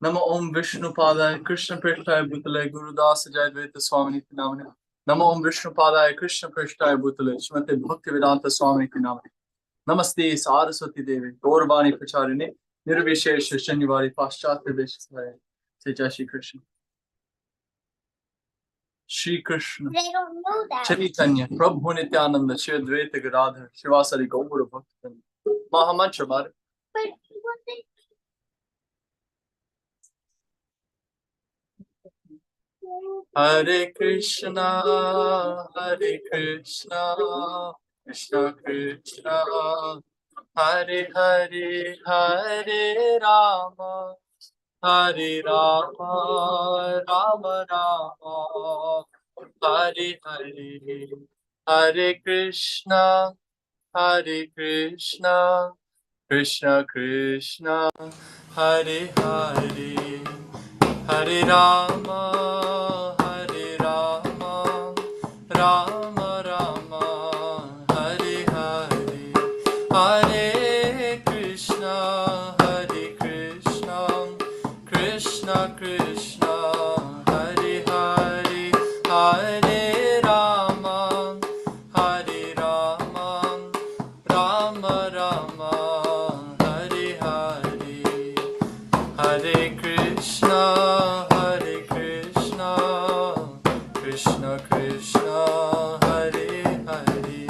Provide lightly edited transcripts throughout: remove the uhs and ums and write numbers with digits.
Namo Om Vishnu Padaya Krishna Prishtaya Bhutale Gurudas Jayādvaita Swami Niti Namane. Namo Om Vishnu Padaya Krishna Prishtaya Bhutale Srimate Bhaktivedanta Swami Niti Namane. Namaste Saraswati Devi Gaurvani Pracharine Nirvishesha Shanivari Paschatya Vishesaya. Say Jai Shri Krishna. Shri Krishna They don't know that. Chaitanya Prabhu Nityananda Jayādvaita Gadadhar Shivasari Gaura Bhaktan Mahamantra Bhara. But what they Hare Krishna, Krishna Krishna, Hare Hare, Hare Rama, Hare Rama, Rama Rama, Hare Hare, Hare Krishna, Krishna Krishna, Hare Hare, Hare Rama, Rama Rama, Hare Hare, Hare Krishna, Krishna Krishna, Hare Hare, Hare Rama, Rama Rama, Hare Hare, Hare Krishna, Krishna Krishna, Hare Hare,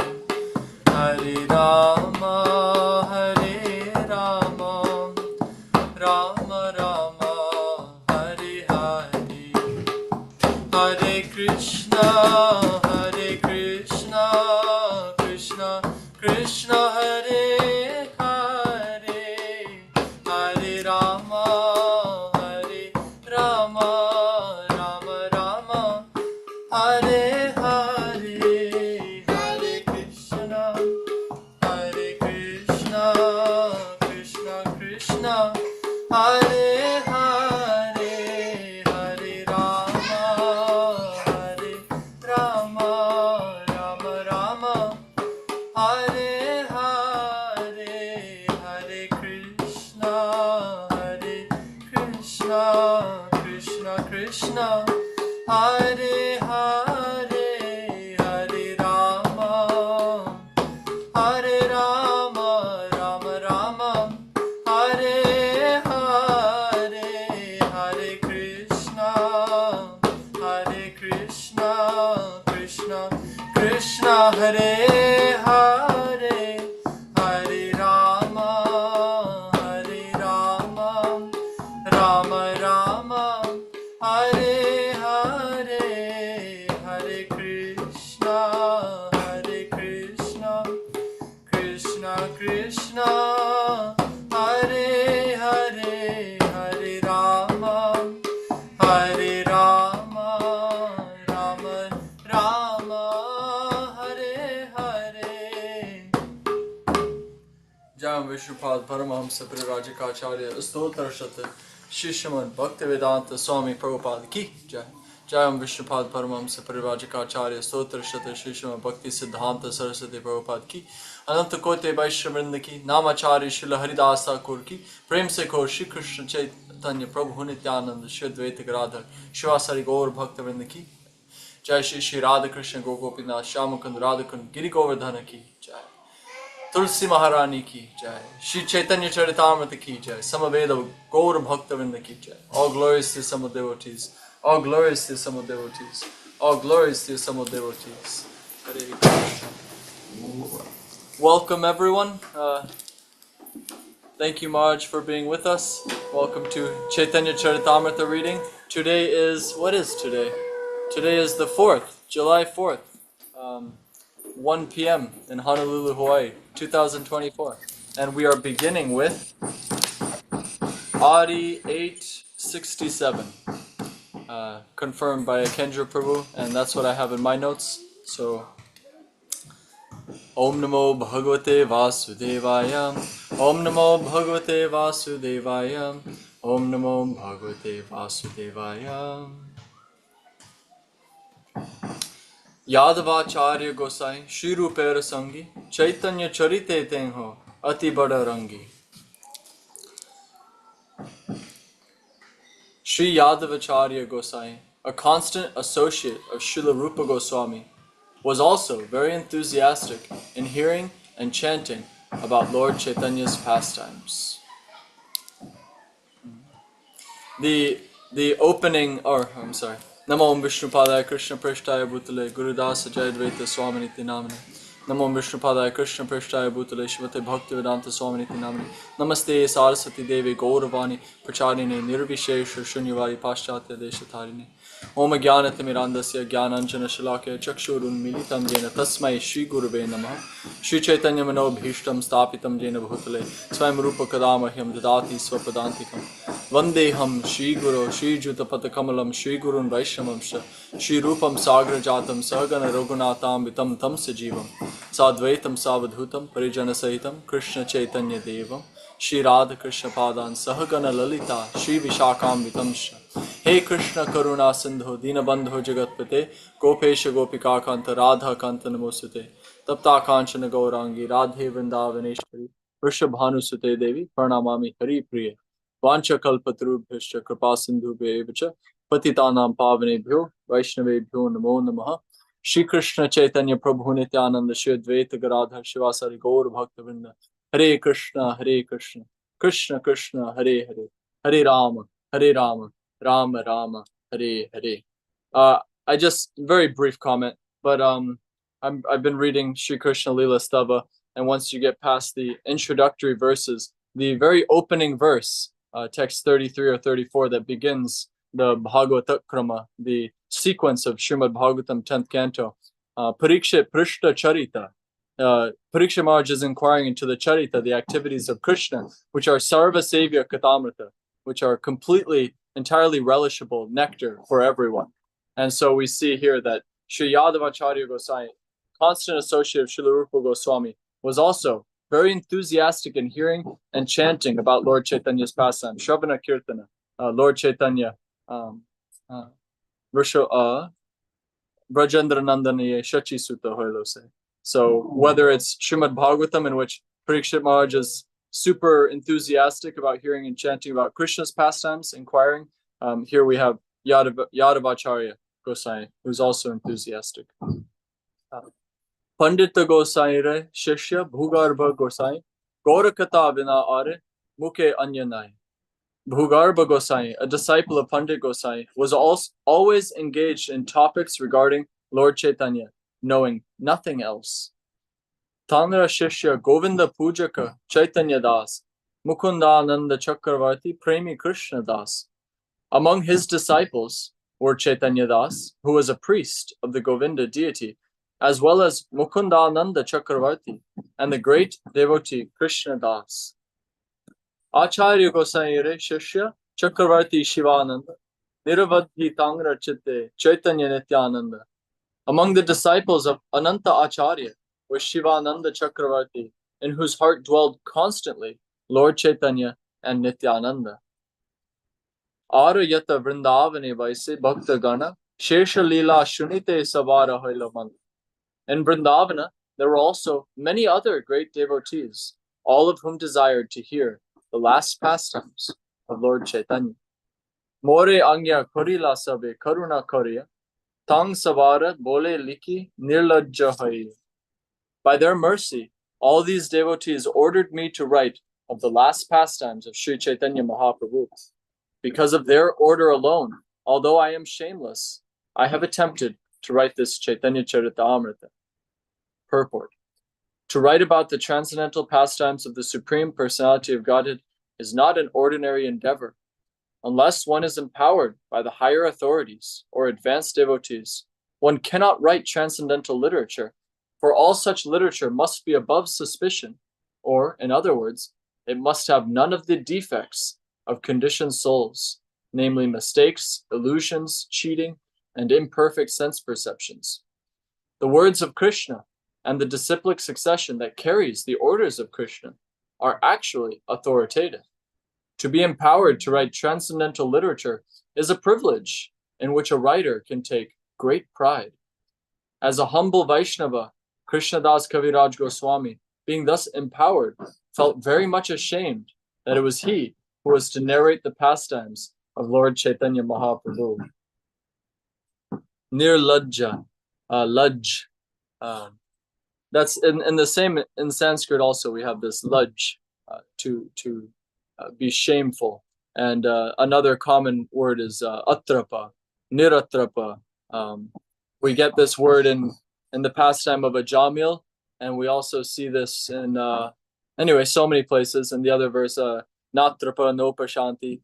Hare Rama, Rama Rama, Hare Hare, Hare Krishna, Krishna Krishna, Hare Hare, Hare Rama, Rama Rama, Hare Hare, Hare Krishna, Krishna Krishna, Hare Hare, Hare Rama, Rama Rama, Hare Hare, Hare Krishna, Krishna Krishna, Hare Hare, Hare Rama, Rama Rama, Hare Hare, Hare Krishna, Krishna Hare Hare, Hare Rama, Rama Rama, Hare Hare, Hare Krishna, Krishna Krishna, Hare Hare, Hare Rama, Rama Rama, Hare Hare. Jam Vishnupad Paramahamsa Prirajikacharya Stotra Shata Shishamad Bhaktivedanta Swami Prabhupada Ki Jai. Jayam Vishnupad Paramahamsa Prirajikacharya Stotra Shata Shishamad Bhakti Siddhanta Saraswati Prabhupada Ki. Ananta Kote Vaishya Ki, Namachari Srila Haridas Thakur Ki, Prem Se Kaur Shri Krishna Chaitanya Prabhu Nityananda Jayādvaita Gadadhar Shivasari Gaur Bhaktivinoda Ki Jai, Shri Shri Radha Krishna Gopinath Shyamakund Radhakund Giri Govardhana Ki Jai, Tulsi Maharani Ki Jai, Shri Caitanya-caritamrta Ki Jai, Samaveda Gaur Bhaktivinoda Ki Jai. All glories to some devotees, all glories to some devotees, all glories to some devotees. Hare Krishna. Welcome everyone. Thank you Marge for being with us. Welcome to Caitanya-caritamrta reading. Today is, what is today? Today is the 4th, July 4th, 1 p.m. in Honolulu, Hawaii, 2024. And we are beginning with Adi 867, confirmed by Kendra Prabhu, and that's what I have in my notes. So, Om Namo Bhagavate Vasudevaya, Om Namo Bhagavate Vasudevaya, Om Namo Bhagavate Vasudevaya. Jayādvaita Gosai, Shri Rupera Sangi, Caitanya-caritamrta Tenho, Ati Bada Rangi. Sri Yadavacharya Gosai, a constant associate of Srila Rupa Goswami, was also very enthusiastic in hearing and chanting about Lord Chaitanya's pastimes. The opening, Namo Om Vishnupadaya Krishna Prishtaya Bhutale Gurudasa Jayādvaita Swami Niti Namane. Namo Om Vishnupadaya Krishna Prishtaya Bhutale Shivate Bhaktivedanta Swami Niti Namane. Namaste Saraswati Devi Gauravani Pracharine Nirvishesha Shunyavadi Paschatya Deshatarine. Om Jnanatimirandasya Jnananjana Shalakya Chakshurun Militam Jena Tasmai Shri Gurave Namaha. Shri Chaitanya Mano Bhishtam Stapitam Jena Bhutale Swayam Rupa Kadamahyam Dadati Swapadantikam. Vandeham Shri Guru Shri Jutapata Kamalam Shri Gurun Vaishnavamsha Shri Rupam Sagra Jatam Sagana Raghunatam Vitam Tam Sajivam Sadvaitam Savadhutam Parijana Sahitam Krishna Chaitanya Devam Shri Radha Krishna Padan Sahagana Lalita Shri Vishakam Vitamsha. Hey Krishna Karuna Sindhu Dinabandho Jagatpate Gopesha Gopika Kanta Radha Kanta Namosute Tapta Kanchana Gaurangi Radhe Vrindavaneshwari Vrishabhanusute Devi Pranamami Hari Priya Vancha Kalpatarubhishya Kripa Sindhu Bevacha Patitanam Pavanebhyo Vaishnavebhyo Namo Namaha. Shri Krishna Chaitanya Prabhu Nityananda Shri Advaita Garadha Shivasari Gaur Bhaktavinda. Hare Krishna Krishna Krishna Hare Hare Hare Rama Rama Rama Hare Hare. I just very brief comment, but I've been reading Sri Krishna Lila Stava, and once you get past the introductory verses, the very opening verse, text 33 or 34, that begins the Bhagavatakrama, the sequence of Srimad-Bhagavatam 10th canto, Parikshit Prishta Charita. Parikshit Maharaj is inquiring into the Charita, the activities of Krishna, which are Sarva Sevya Katamrita, which are completely, entirely relishable nectar for everyone. And so we see here that Sri Yadavacharya Gosai, constant associate of Srila Rupa Goswami, was also very enthusiastic in hearing and chanting about Lord Chaitanya's pastime. Shravana Kirtana, Lord Chaitanya, Brajendra Nandanaye Shachi Sutta Hoilose. So whether it's Srimad-Bhagavatam, in which Parikshit Maharaj is super enthusiastic about hearing and chanting about Krishna's pastimes, inquiring, here we have Yadavacharya Gosai, who's also enthusiastic. Pandita Gosai re Shishya Bhugarbha Gosai Gaurakata Vina Are Mukhe Anyanai. Bhugarbha Gosai, a disciple of Pandit Gosai, was always engaged in topics regarding Lord Chaitanya, knowing nothing else. Tanra Shishya Govinda Pujaka Chaitanya Das Mukundananda Chakravarti Premi Krishna Das. Among his disciples were Chaitanya Das, who was a priest of the Govinda deity, as well as Mukundananda Chakravarti and the great devotee Krishna Das. Acharya Gosai re Shishya Chakravarti Shivananda Niravadhi Tangra Chitte Chaitanya Nityananda. Among the disciples of Ananta Acharya was Shivananda Chakravarti, in whose heart dwelled constantly Lord Chaitanya and Nityananda. Arayata Vrindavane Vaise Bhakta Gana Shesha Lila Shunite Savara Hoilaman. In Vrindavana, there were also many other great devotees, all of whom desired to hear the last pastimes of Lord Chaitanya. More Anya Korila Sabe Karuna Korea Tang Savara Bole Liki Nirlajja Hai. By their mercy, all these devotees ordered me to write of the last pastimes of Sri Chaitanya Mahaprabhu. Because of their order alone, although I am shameless, I have attempted to write this Caitanya-caritamrta. Purport. To write about the transcendental pastimes of the Supreme Personality of Godhead is not an ordinary endeavor. Unless one is empowered by the higher authorities or advanced devotees, one cannot write transcendental literature, for all such literature must be above suspicion, or, in other words, it must have none of the defects of conditioned souls, namely mistakes, illusions, cheating, and imperfect sense perceptions. The words of Krishna and the disciplic succession that carries the orders of Krishna are actually authoritative. To be empowered to write transcendental literature is a privilege in which a writer can take great pride. As a humble Vaishnava, Krishnadas Kaviraj Goswami, being thus empowered, felt very much ashamed that it was he who was to narrate the pastimes of Lord Chaitanya Mahaprabhu. Nirlajja, laj. That's in the same, in Sanskrit also we have this laj, to be shameful. And another common word is atrapa, niratrapa. We get this word in the pastime of a jamil, and we also see this in anyway so many places. In the other verse, natrapa nopashanti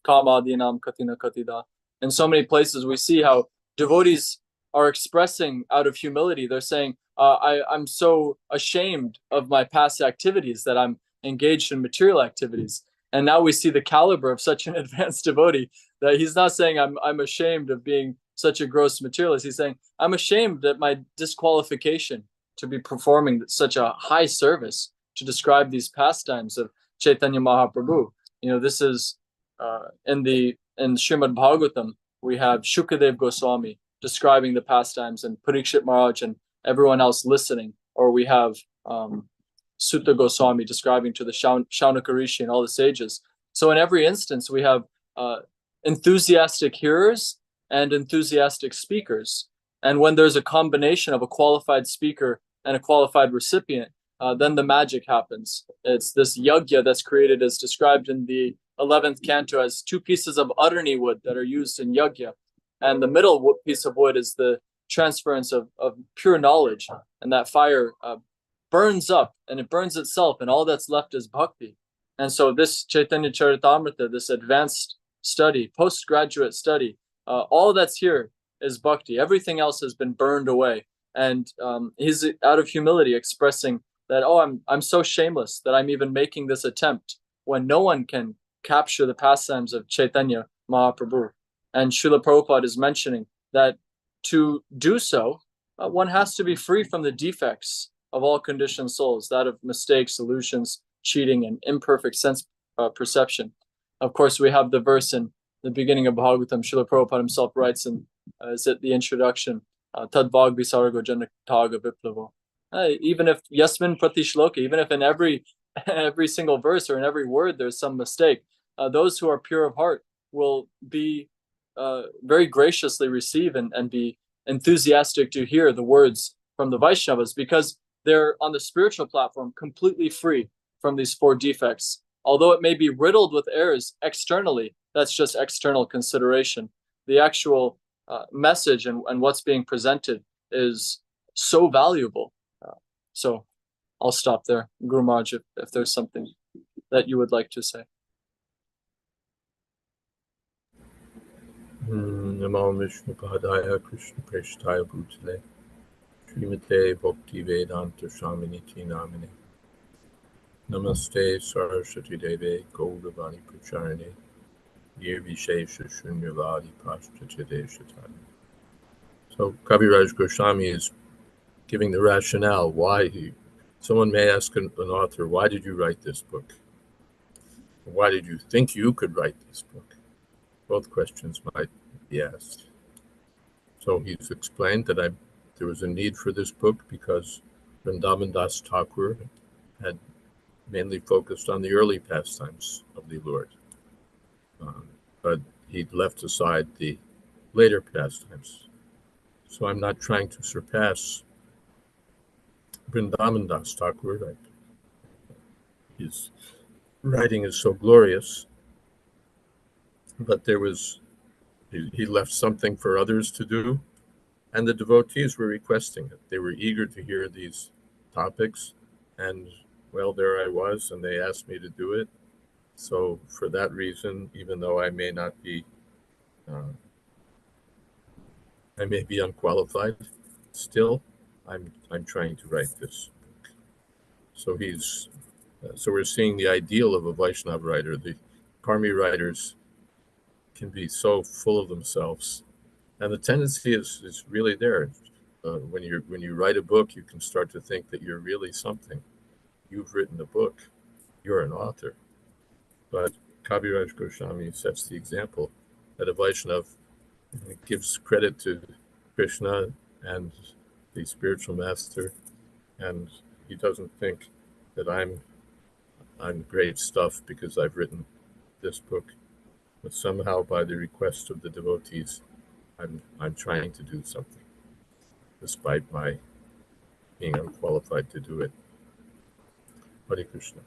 kamadinam katina katida. In so many places we see how devotees are expressing out of humility. They're saying, I'm so ashamed of my past activities that I'm engaged in material activities. And now we see the caliber of such an advanced devotee, that he's not saying I'm ashamed of being such a gross materialist. He's saying I'm ashamed at my disqualification to be performing such a high service to describe these pastimes of Chaitanya Mahaprabhu. This is in Srimad-Bhagavatam, we have Shukadev Goswami describing the pastimes, and Parikshit Maharaj and everyone else listening. Or we have Sutta Goswami describing to the Shaunaka Rishi and all the sages. So in every instance, we have enthusiastic hearers and enthusiastic speakers. And when there's a combination of a qualified speaker and a qualified recipient, then the magic happens. It's this yagya that's created, as described in the 11th canto, as 2 pieces of utterny wood that are used in yagya. And the middle piece of wood is the transference of pure knowledge. And that fire burns up, and it burns itself, and all that's left is bhakti. And so this Caitanya-caritamrta, this advanced study, postgraduate study, all that's here is bhakti. Everything else has been burned away. And he's out of humility expressing that, I'm so shameless that I'm even making this attempt, when no one can capture the pastimes of Chaitanya Mahaprabhu. And Srila Prabhupada is mentioning that to do so, one has to be free from the defects of all conditioned souls, that of mistakes, illusions, cheating, and imperfect sense perception. Of course, we have the verse in the beginning of Bhagavatam. Srila Prabhupada himself writes is it the introduction, Tadvag Visargo Janataga Viplavo. Even if Yasmin Pratishloka, even if in every single verse or in every word there's some mistake, those who are pure of heart will be very graciously receive and be enthusiastic to hear the words from the Vaishnavas, because they're on the spiritual platform completely free from these 4 defects. Although it may be riddled with errors externally, that's just external consideration. The actual message and what's being presented is so valuable. So I'll stop there. Guru Maharaj, if there's something that you would like to say. Namo Vishnu Padaya Krishna Preshtaya Bhutale Srimate Bhakti Vedanta Swaminiti Namine Namaste Saraswati Deve Gaudavani Pracharine Nirvishesha Shunyavadi Pashtachadeshatani. So Kaviraj Goswami is giving the rationale why someone may ask an author, why did you write this book? Why did you think you could write this book? Both questions might be asked. So he's explained that there was a need for this book because Vrindavan Das Thakur had mainly focused on the early pastimes of the Lord. But he left aside the later pastimes. So I'm not trying to surpass Vrindavan Das Thakur. His writing is so glorious, but he left something for others to do, and the devotees were requesting it. They were eager to hear these topics, and well, there I was, and they asked me to do it. So for that reason, even though I may not be, I may be unqualified, still, I'm trying to write this book. So we're seeing the ideal of a Vaishnava writer. The Karmi writers can be so full of themselves, and the tendency is really there. When you write a book, you can start to think that you're really something. You've written a book, you're an author. But Kaviraj Goswami sets the example that a Vaishnava gives credit to Krishna and the spiritual master, and he doesn't think that I'm great stuff because I've written this book. but somehow by the request of the devotees, I'm trying to do something, despite my being unqualified to do it. Hare Krishna.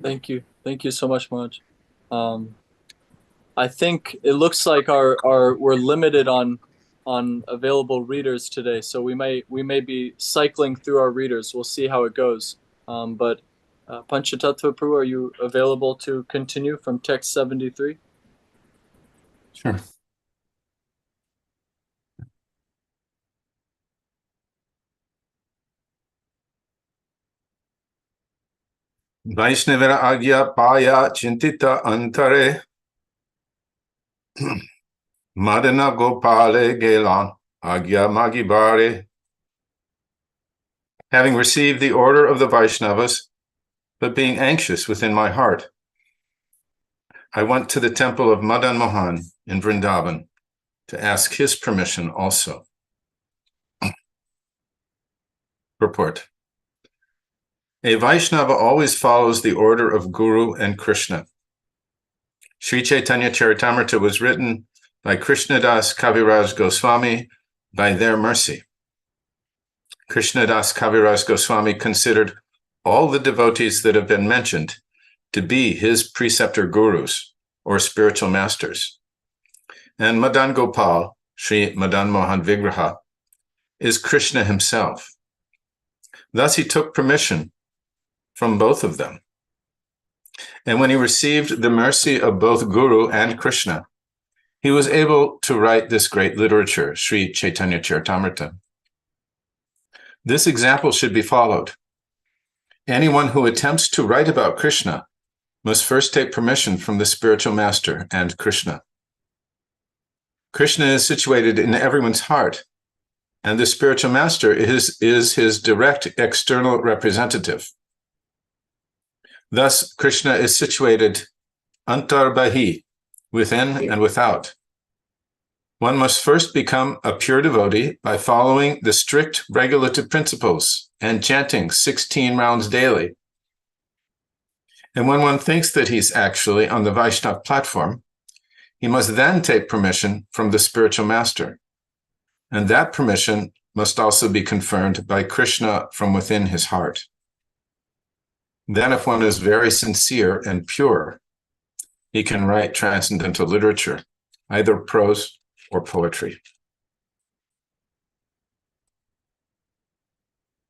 Thank you. Thank you so much, Manoj. I think it looks like we're limited on available readers today, so we may be cycling through our readers. We'll see how it goes. But Panchatattva Prabhu, are you available to continue from text 73? Sure. Vaishnavara agya paya chintita antare madana gopale gelan agya magibare. Having received the order of the Vaishnavas, but being anxious within my heart, I went to the temple of Madan Mohan in Vrindavan to ask his permission also. Purport. A Vaishnava always follows the order of Guru and Krishna. Sri Caitanya-caritamrta was written by Krishnadas Kaviraj Goswami by their mercy. Krishnadas Kaviraj Goswami considered all the devotees that have been mentioned to be his preceptor gurus or spiritual masters. And Madan Gopal, Sri Madan Mohan Vigraha, is Krishna himself. Thus he took permission from both of them. And when he received the mercy of both Guru and Krishna, he was able to write this great literature, Sri Caitanya-caritamrta. This example should be followed. Anyone who attempts to write about Krishna must first take permission from the spiritual master and Krishna. Krishna is situated in everyone's heart, and the spiritual master is his direct external representative. Thus, Krishna is situated antarbahi, within and without. One must first become a pure devotee by following the strict regulative principles and chanting 16 rounds daily. And when one thinks that he's actually on the Vaishnava platform, he must then take permission from the spiritual master. And that permission must also be confirmed by Krishna from within his heart. Then, if one is very sincere and pure, he can write transcendental literature, either prose or poetry.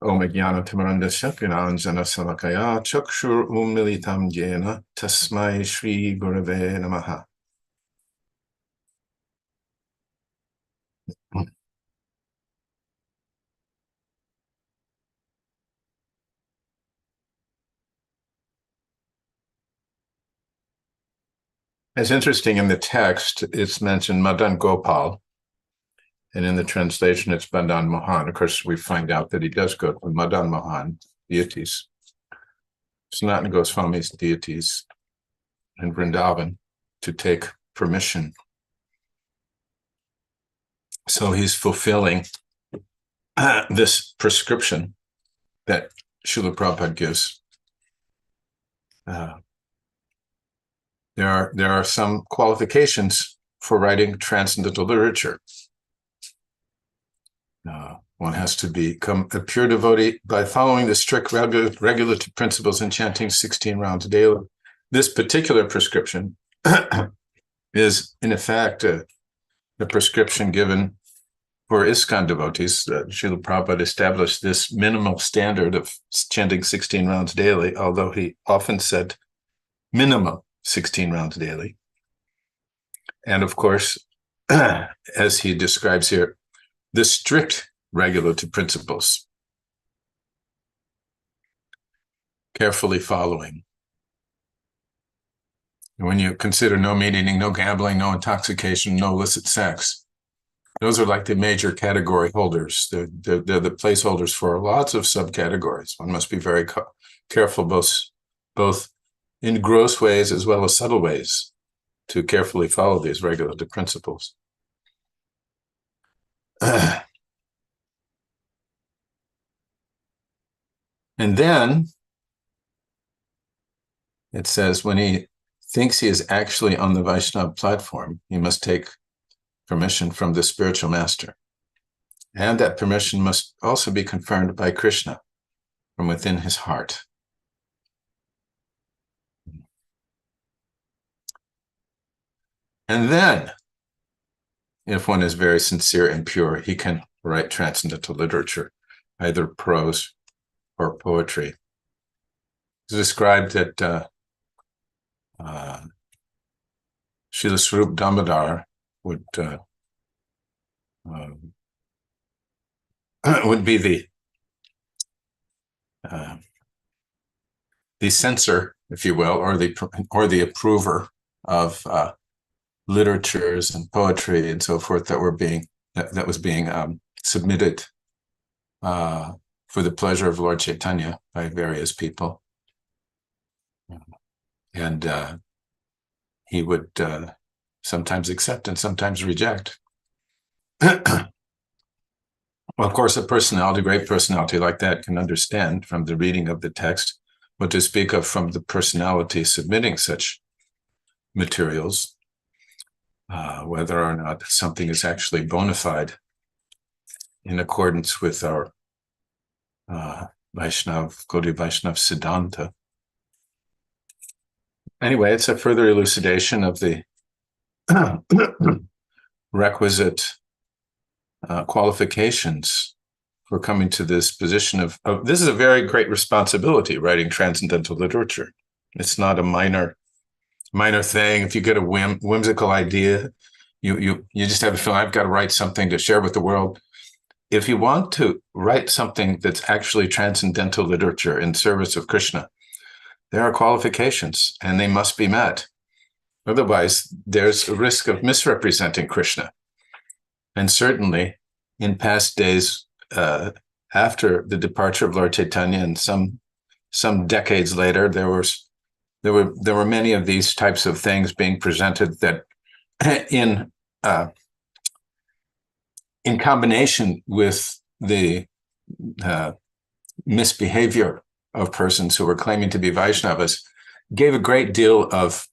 Om Jnana Timarandasya Gnanjana Salakaya Chakshur Umilitam Jena Tasmai Shri Gurave Namaha. It's interesting, in the text, it's mentioned Madan Gopal, and in the translation, it's Madan Mohan. Of course, we find out that he does go to Madan Mohan deities, Sanatana Goswami's deities in Vrindavan, to take permission. So he's fulfilling this prescription that Srila Prabhupada gives. There are some qualifications for writing transcendental literature. One has to become a pure devotee by following the strict regulative principles and chanting 16 rounds daily. This particular prescription is, in effect, the prescription given for ISKCON devotees. Srila Prabhupada established this minimal standard of chanting 16 rounds daily, although he often said minimum 16 rounds daily. And of course, as he describes here, the strict regulative principles, carefully following. And when you consider no meat eating, no gambling, no intoxication, no illicit sex, those are like the major category holders. They're the placeholders for lots of subcategories. One must be very careful, both in gross ways as well as subtle ways, to carefully follow these regulative principles. And then it says when he thinks he is actually on the Vaishnava platform, he must take permission from the spiritual master. And that permission must also be confirmed by Krishna from within his heart. And then, if one is very sincere and pure, he can write transcendental literature, either prose or poetry. It's described that Srila Swarup Damodar would be the censor, if you will, or the approver of literatures and poetry and so forth that was being submitted for the pleasure of Lord Chaitanya by various people, and he would sometimes accept and sometimes reject. Well, of course, a great personality like that can understand from the reading of the text what to speak of from the personality submitting such materials, whether or not something is actually bona fide in accordance with our Gaudiya Vaishnava Siddhanta. Anyway, it's a further elucidation of the requisite qualifications for coming to this position of this is a very great responsibility, writing transcendental literature. It's not a minor thing. If you get a whimsical idea, you just have a feeling, I've got to write something to share with the world. If you want to write something that's actually transcendental literature in service of Krishna, there are qualifications and they must be met. Otherwise, there's a risk of misrepresenting Krishna. And certainly in past days, after the departure of Lord Chaitanya and some decades later, there were many of these types of things being presented that in combination with the misbehavior of persons who were claiming to be Vaishnavas, gave a great deal of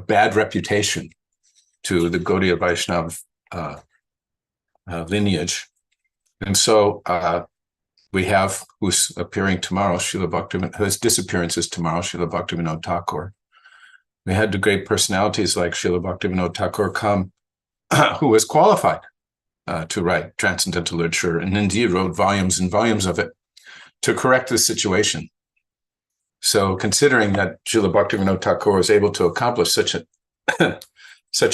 bad reputation to the Gaudiya Vaishnava lineage. And so we have, who's appearing tomorrow, whose disappearance is tomorrow, Srila Bhaktivinoda Thakur. We had the great personalities like Srila Bhaktivinoda Thakur come, who was qualified to write transcendental literature, and indeed wrote volumes and volumes of it to correct the situation. So considering that Srila Bhaktivinoda Thakur was able to accomplish such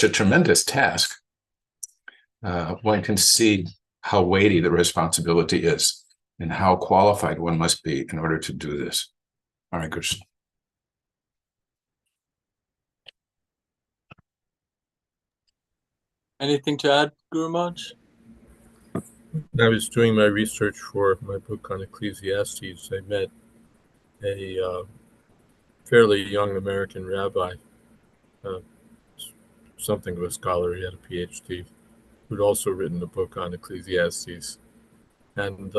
a tremendous task, one can see how weighty the responsibility is and how qualified one must be in order to do this. Hare Krishna. Anything to add, Guru Maharaj? I was doing my research for my book on Ecclesiastes. I met a fairly young American rabbi, something of a scholar. He had a PhD, who'd also written a book on Ecclesiastes. And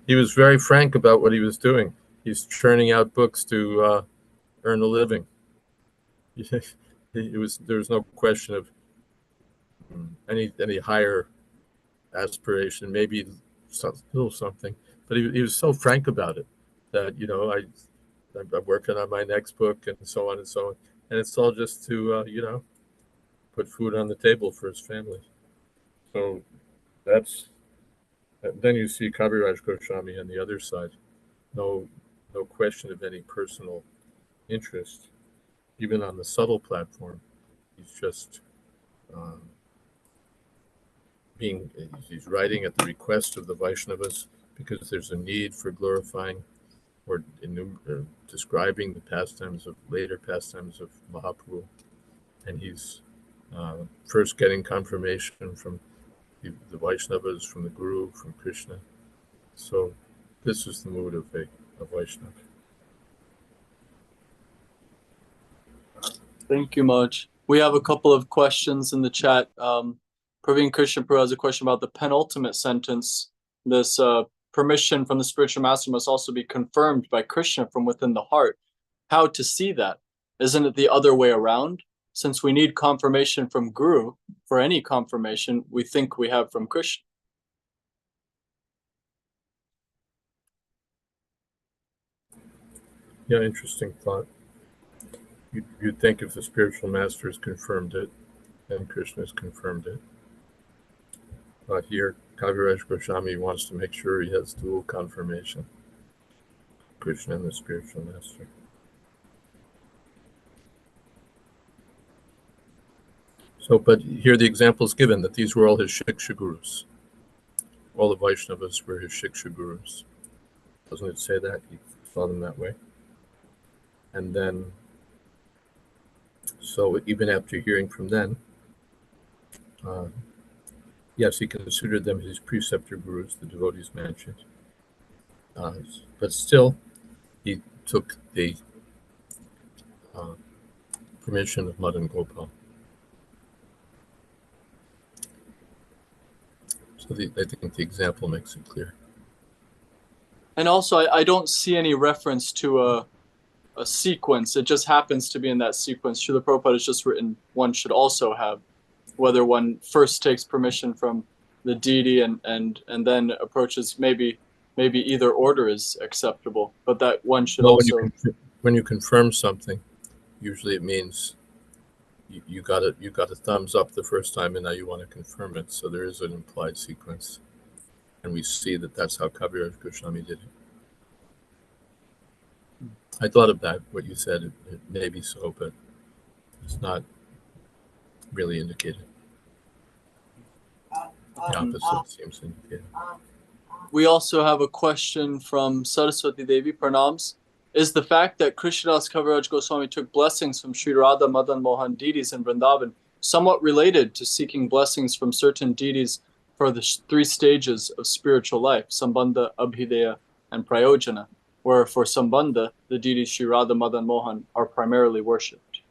he was very frank about what he was doing. He's churning out books to earn a living. There was no question of any higher aspiration, maybe still something. But he was so frank about it that, I'm working on my next book and so on and so on. And it's all just to, put food on the table for his family. So then you see Kaviraj Goswami on the other side. No question of any personal interest. Even on the subtle platform, he's just he's writing at the request of the Vaishnavas because there's a need for glorifying or describing the later pastimes of Mahaprabhu. And he's first getting confirmation from the Vaishnavas, from the Guru, from Krishna. So this is the mood of a Vaishnava. Thank you much. We have a couple of questions in the chat. Praveen Krishnapur has a question about the penultimate sentence. This permission from the spiritual master must also be confirmed by Krishna from within the heart. How to see that? Isn't it the other way around? Since we need confirmation from Guru for any confirmation we think we have from Krishna. Yeah, interesting thought. You'd think if the spiritual master has confirmed it, then Krishna has confirmed it. But here, Kaviraj Goswami wants to make sure he has dual confirmation. Krishna and the spiritual master. So, but here the example is given that these were all his Shiksha Gurus. All the Vaishnavas were his Shiksha Gurus. Doesn't it say that? He saw them that way. And then, so even after hearing from them, yes, he considered them his preceptor gurus, the devotees mentioned. But still, he took the permission of Madan Gopal. So I think the example makes it clear. And also, I don't see any reference to a sequence. It just happens to be in that sequence. Srila Prabhupada has just written one should also have, whether one first takes permission from the deity and then approaches, maybe either order is acceptable, but that one should also. When you confirm something, usually it means you got a thumbs up the first time, and now you want to confirm it. So there is an implied sequence, and we see that that's how Kaviraj Goswami did it. I thought of that, what you said. It may be so, but it's not really indicated. The opposite seems indicated. We also have a question from Saraswati Devi, Pranams. Is the fact that Krishnadas Kaviraj Goswami took blessings from Sri Radha Madan Mohan deities in Vrindavan somewhat related to seeking blessings from certain deities for the three stages of spiritual life, Sambandha, Abhideya, and Prayojana, where for Sambandha, the deities Sri Radha Madan Mohan are primarily worshipped?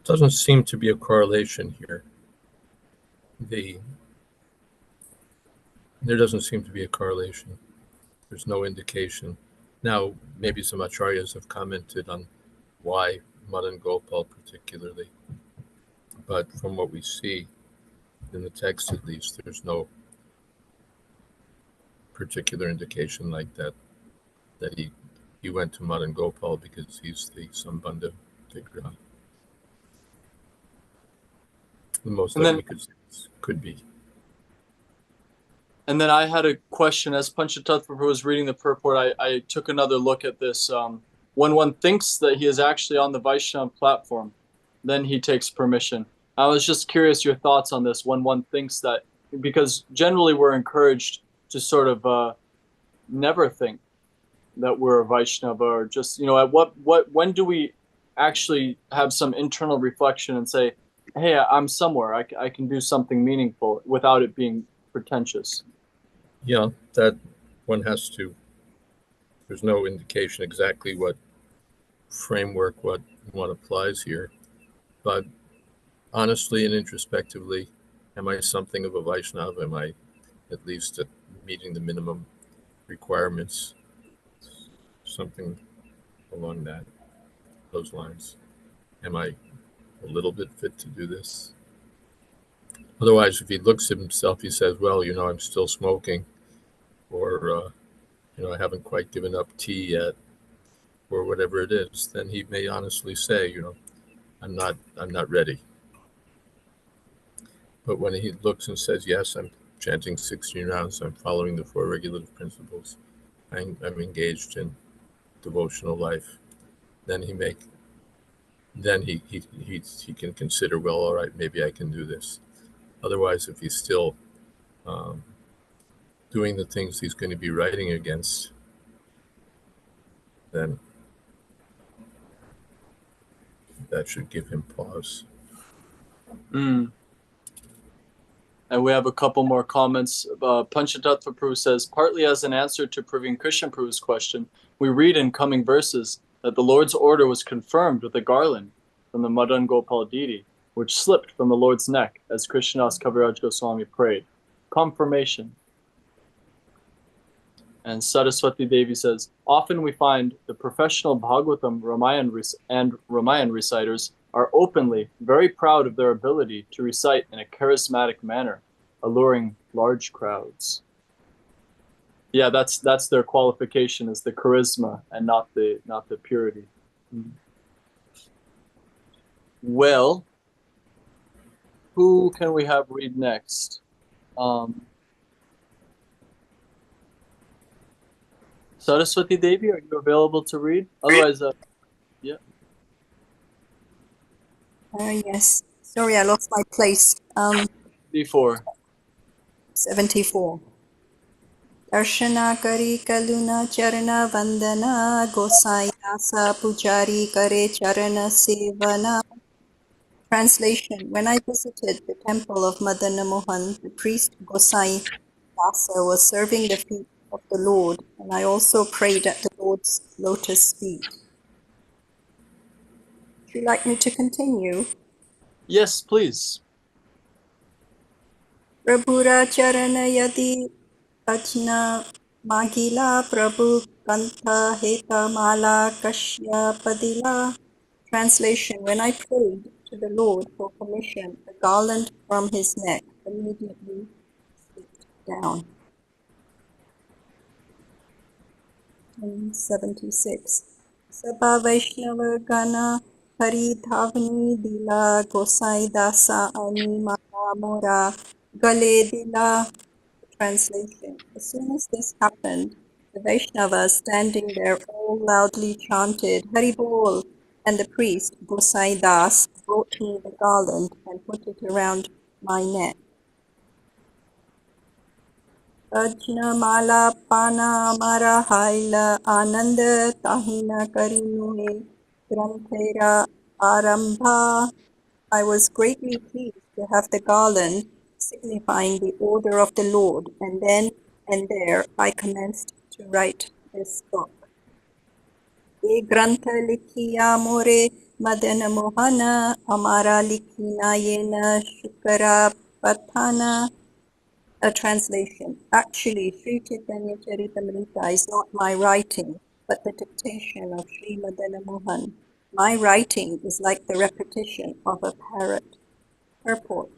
Doesn't seem to be a correlation here. There doesn't seem to be a correlation. There's no indication. Now, maybe some acharyas have commented on why Madan Gopal particularly, but from what we see in the text, at least, there's no particular indication like that he went to Madan Gopal because he's the Sambandha Vigraha. The most that we could be. And then I had a question. As Panchatattva was reading the purport, I took another look at this. When one thinks that he is actually on the Vaishnava platform, then he takes permission. I was just curious your thoughts on this. When one thinks that, because generally we're encouraged to sort of never think that we're a Vaishnava, or just, when do we actually have some internal reflection and say, hey, I'm somewhere, I can do something meaningful without it being pretentious? Yeah, that one has to. There's no indication exactly what framework what one applies here, but honestly and introspectively, am I something of a Vaishnava? Am I at least meeting the minimum requirements? Something along those lines. Am I a little bit fit to do this? Otherwise, if he looks at himself, he says, well, I'm still smoking, or, I haven't quite given up tea yet, or whatever it is, then he may honestly say, I'm not ready. But when he looks and says, yes, I'm chanting 16 rounds, I'm following the 4 regulative principles, I'm engaged in devotional life, then he can consider, well, all right, maybe I can do this. Otherwise, if he's still doing the things he's going to be writing against, then that should give him pause. And we have a couple more comments. Panchatattva Prabhu says, partly as an answer to Praveen Krishna Prabhu's question, we read in coming verses that the Lord's order was confirmed with a garland from the Madan Gopal deity, which slipped from the Lord's neck as Krishnadas Kaviraj Goswami prayed. Confirmation. And Saraswati Devi says, often we find the professional Bhagavatam Ramayan reciters are openly very proud of their ability to recite in a charismatic manner, alluring large crowds. Yeah, that's their qualification, is the charisma and not the purity. Well, who can we have read next? Saraswati Devi, are you available to read? Otherwise, yeah. Yes. Sorry, I lost my place. D4. 74. Darshana kari kaluna charana vandana gosai dasa pujari kare charana sevana. Translation. When I visited the temple of Madana Mohan, the priest Gosai Dasa was serving the feet of the Lord, and I also prayed at the Lord's lotus feet. Would you like me to continue? Yes, please. Prabhura charana yadi ajna magila prabhu kantha heta mala kashya padila. Translation. When I prayed to the Lord for permission, the garland from his neck immediately slipped down. 76. Sabha Vaishnava Gana Hari Dhavani Dila Gosai Dasa Ani Mara Mora Gale Dila. Translation. As soon as this happened, the Vaishnavas standing there all loudly chanted Hari Bol, and the priest Gosai Das brought me the garland and put it around my neck. Ajna mala pana amara haila ananda tahina karinuhe granthera arambha. I was greatly pleased to have the garland signifying the order of the Lord, and then and there I commenced to write this book. E grantha likhiya more madana mohana amara likhina yena shukara pathana. A translation. Actually, Sri Caitanya-caritamrta is not my writing, but the dictation of Sri Madana Mohan. My writing is like the repetition of a parrot. Purport.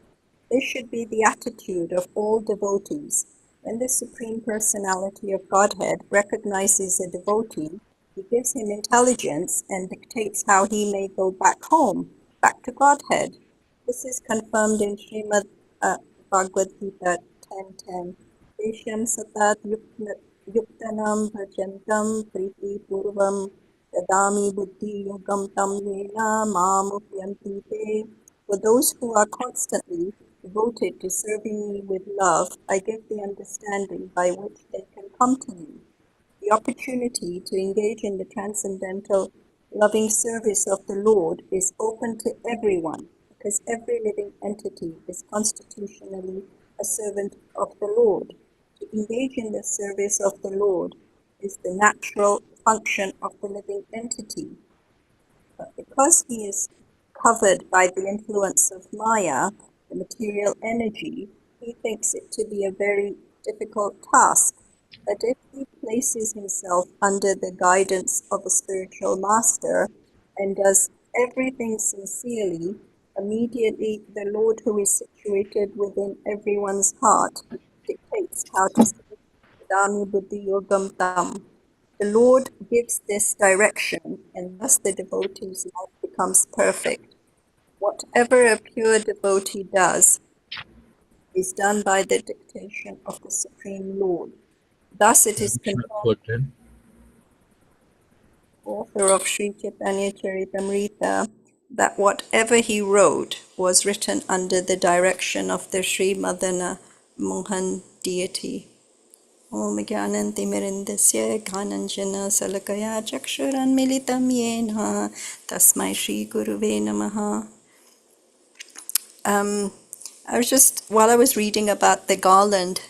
This should be the attitude of all devotees. When the Supreme Personality of Godhead recognizes a devotee, he gives him intelligence and dictates how he may go back home, back to Godhead. This is confirmed in Srimad-Bhagavatam 10:10. Desham satat yuktanam bhajantam priti purvam dadami buddhi yogam tam yena mamupyanti te. For those who are constantly devoted to serving me with love, I give the understanding by which they can come to me. The opportunity to engage in the transcendental loving service of the Lord is open to everyone, because every living entity is constitutionally a servant of the Lord. To engage in the service of the Lord is the natural function of the living entity. But because he is covered by the influence of Maya, the material energy, he thinks it to be a very difficult task. But if he places himself under the guidance of a spiritual master and does everything sincerely, immediately the Lord, who is situated within everyone's heart, dictates how to say Dami Buddhi Yogam Tam. The Lord gives this direction, and thus the devotee's life becomes perfect. Whatever a pure devotee does is done by the dictation of the Supreme Lord. Thus it is confirmed, author of Sri Caitanya-caritamrta, that whatever he wrote was written under the direction of the Sri Madana Mohan deity. Om Gyananti Mirindasya Ghananjana Salakaya Chakshuran Militam Yena Tasmai Shri Guruve Namaha. While I was reading about the garland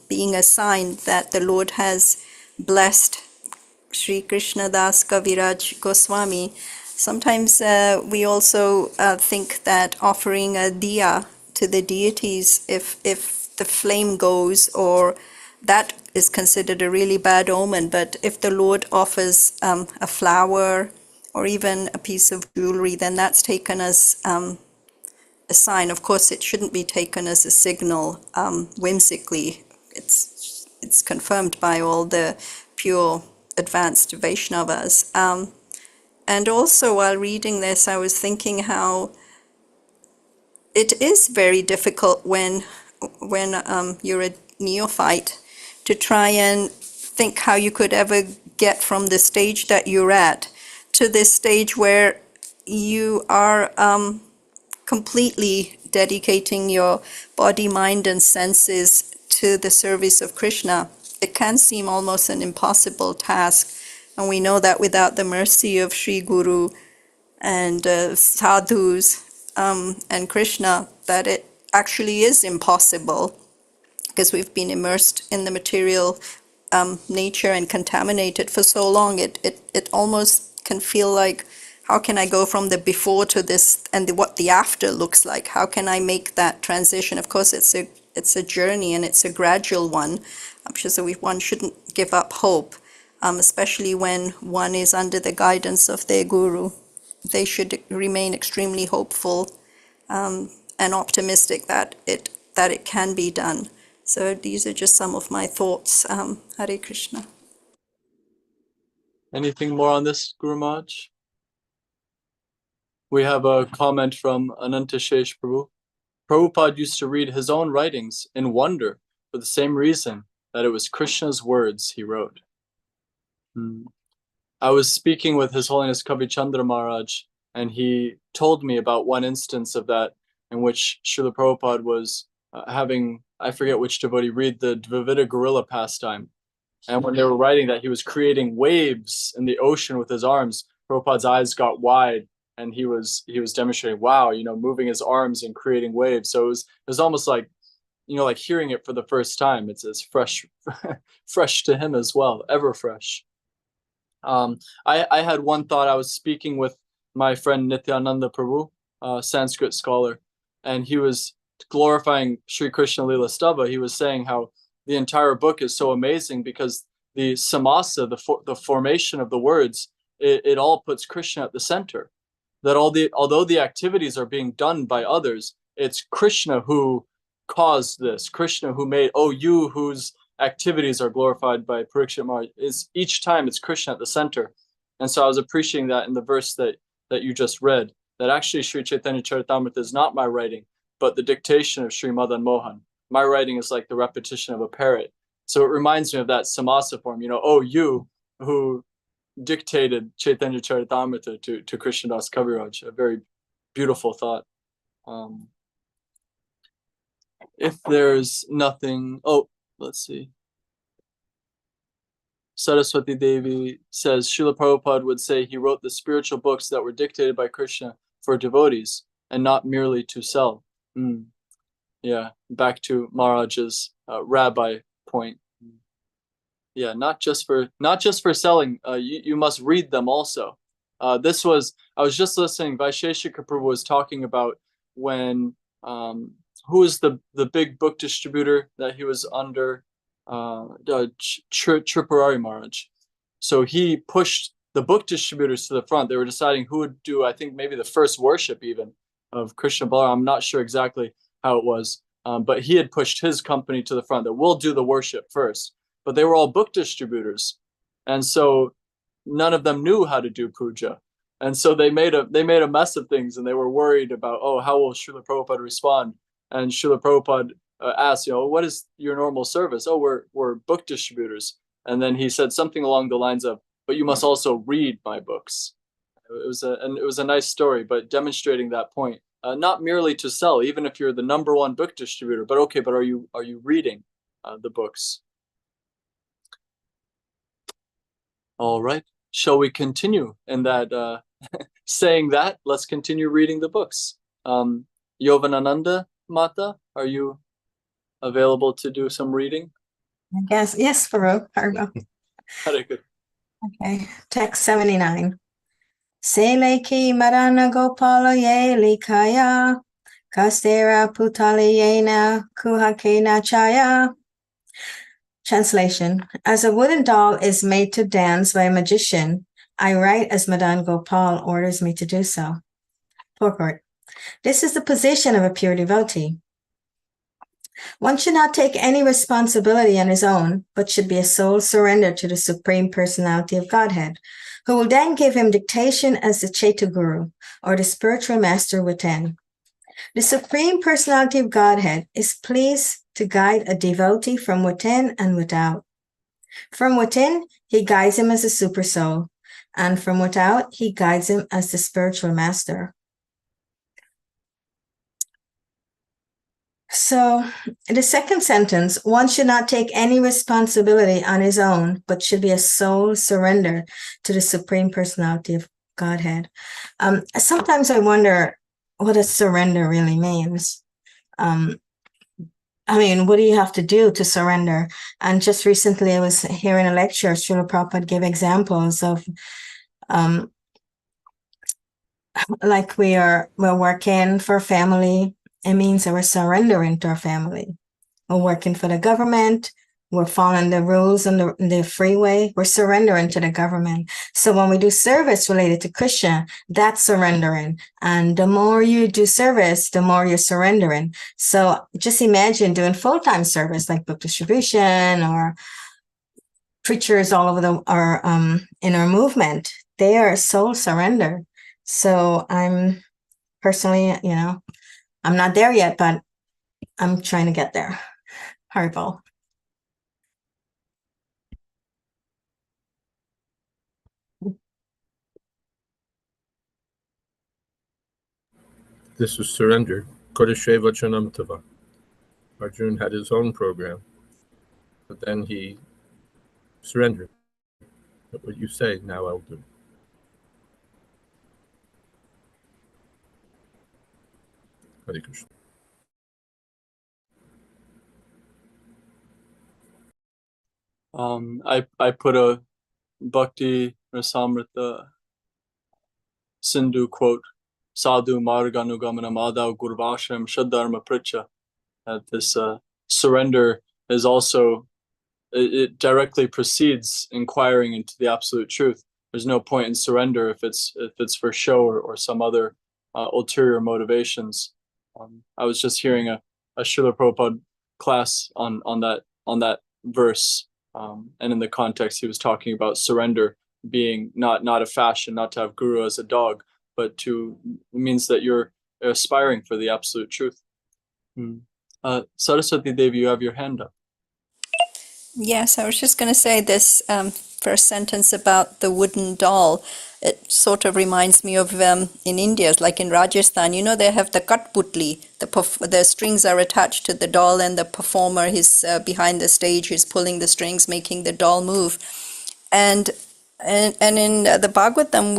being a sign that the Lord has blessed Sri Krishna Das Kaviraj Goswami, sometimes we also think that offering a diya to the deities, if the flame goes, or that is considered a really bad omen. But if the Lord offers a flower or even a piece of jewelry, then that's taken as a sign. Of course, it shouldn't be taken as a signal whimsically. It's confirmed by all the pure advanced Vaishnavas. And also, while reading this, I was thinking how it is very difficult when you're a neophyte to try and think how you could ever get from the stage that you're at to this stage where you are completely dedicating your body, mind, and senses to the service of Krishna. It can seem almost an impossible task, and we know that without the mercy of Sri Guru and sadhus and Krishna, that it actually is impossible, because we've been immersed in the material nature and contaminated for so long. It almost can feel like, how can I go from the before to this and what the after looks like? How can I make that transition? Of course, it's a journey, and it's a gradual one. So one shouldn't give up hope, especially when one is under the guidance of their guru. They should remain extremely hopeful and optimistic that it can be done. So these are just some of my thoughts. Hare Krishna. Anything more on this, Guru Maharaj? We have a comment from Anantashesh Prabhu. Prabhupada used to read his own writings in wonder for the same reason that it was Krishna's words he wrote. I was speaking with His Holiness Kavi Chandra Maharaj, and he told me about one instance of that in which Srila Prabhupada was having, I forget which devotee, read the Dvivida gorilla pastime. And when they were writing that, he was creating waves in the ocean with his arms. Prabhupada's eyes got wide, and he was demonstrating, wow, moving his arms and creating waves. So it was almost like, like hearing it for the first time. It's fresh, fresh to him as well, ever fresh. I had one thought. I was speaking with my friend Nityananda Prabhu, Sanskrit scholar, and he was glorifying Sri Krishna Lila Stava. He was saying how the entire book is so amazing because the samasa, the formation of the words, it all puts Krishna at the center. That although the activities are being done by others, it's Krishna who caused this. Krishna who made, you whose activities are glorified by Parikshit Maharaj. Each time it's Krishna at the center. And so I was appreciating that in the verse that you just read, that actually Sri Caitanya-caritamrta is not my writing, but the dictation of Sri Madan Mohan. My writing is like the repetition of a parrot. So it reminds me of that samasa form, you who dictated Caitanya-caritamrta to Krishnadas Kaviraj. A very beautiful thought. If there's nothing, let's see. Saraswati Devi says, Srila Prabhupada would say he wrote the spiritual books that were dictated by Krishna for devotees and not merely to sell. Yeah, back to Maharaj's rabbi point. Yeah, not just for selling. You must read them also. I was just listening. Vaisheshika Prabhu was talking about when who was the big book distributor that he was under, Tripurari Maharaj. So he pushed the book distributors to the front. They were deciding who would do, I think maybe the first worship even of Krishna Balaram. I'm not sure exactly how it was, but he had pushed his company to the front that we'll do the worship first. But they were all book distributors, and so none of them knew how to do puja, and so they made a mess of things, and they were worried about, how will Srila Prabhupada respond? And Srila Prabhupada asked, what is your normal service? We're book distributors. And then he said something along the lines of, but you must also read my books. It was a nice story, but demonstrating that point, not merely to sell, even if you're the number one book distributor, but are you reading the books? All right. Shall we continue in that, saying that, let's continue reading the books. Yovanananda Mata, are you available to do some reading? Yes, Farouk. Very good. Okay, text 79. Seleki Marana Gopala Ye Likaya Kastera Putalayena Kuhakena Chaya Translation. As a wooden doll is made to dance by a magician, I write as Madan Gopal orders me to do so. Purport. This is the position of a pure devotee. One should not take any responsibility on his own, but should be a soul surrendered to the Supreme Personality of Godhead, who will then give him dictation as the Chetu Guru, or the spiritual master within. The Supreme Personality of Godhead is pleased to guide a devotee from within and without. From within, he guides him as a super soul, and from without, he guides him as the spiritual master. So, in the second sentence, one should not take any responsibility on his own, but should be a soul surrendered to the Supreme Personality of Godhead. Sometimes I wonder what a surrender really means. I mean, what do you have to do to surrender? And just recently I was hearing a lecture, Srila Prabhupada gave examples of like we're working for a family. It means that we're surrendering to our family. We're working for the government. We're following the rules on the freeway. We're surrendering to the government. So when we do service related to Krishna, that's surrendering. And the more you do service, the more you're surrendering. So just imagine doing full-time service like book distribution or preachers all over in our movement. They are soul surrender. So I'm personally, I'm not there yet, but I'm trying to get there. Haribol. This is surrender. Kodasheva Chanam Tava. Arjun had his own program, but then he surrendered. But what you say, now I'll do. Hare Krishna. I put a Bhakti Rasamrita Sindhu quote, Sadhu Marganugamana Madhav Gurvasham Shadharma Pricha. This surrender is also, it directly precedes inquiring into the absolute truth. There's no point in surrender if it's for show or some other ulterior motivations. I was just hearing a Srila Prabhupada class on that verse, and in the context he was talking about surrender being not a fashion, not to have guru as a dog, but it means that you're aspiring for the absolute truth. Saraswati Devi, you have your hand up. Yes, I was just going to say this first sentence about the wooden doll. It sort of reminds me of in India, like in Rajasthan, they have the Katputli. The strings are attached to the doll, and the performer is behind the stage, he's pulling the strings, making the doll move. And in the Bhagavatam,